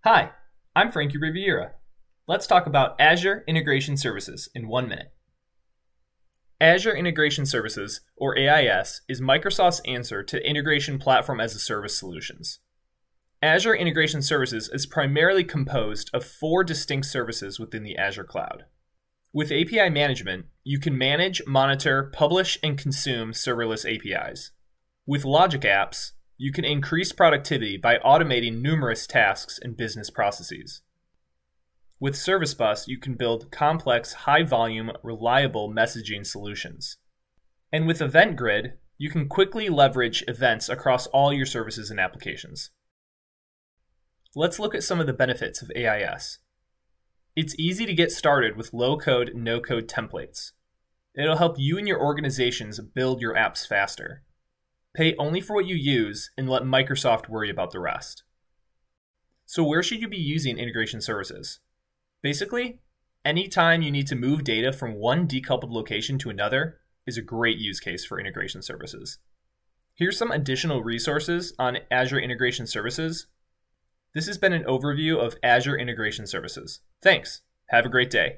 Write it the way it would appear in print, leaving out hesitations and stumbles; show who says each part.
Speaker 1: Hi, I'm Frankie Riviera. Let's talk about Azure Integration Services in 1 minute. Azure Integration Services, or AIS, is Microsoft's answer to integration platform as a service solutions. Azure Integration Services is primarily composed of 4 distinct services within the Azure cloud. With API management, you can manage, monitor, publish, and consume serverless APIs. With logic apps, you can increase productivity by automating numerous tasks and business processes. With Service Bus, you can build complex, high-volume, reliable messaging solutions. And with Event Grid, you can quickly leverage events across all your services and applications. Let's look at some of the benefits of AIS. It's easy to get started with low-code, no-code templates. It'll help you and your organizations build your apps faster. Pay only for what you use and let Microsoft worry about the rest. So where should you be using integration services? Basically, anytime you need to move data from one decoupled location to another is a great use case for integration services. Here's some additional resources on Azure Integration Services. This has been an overview of Azure Integration Services. Thanks. Have a great day.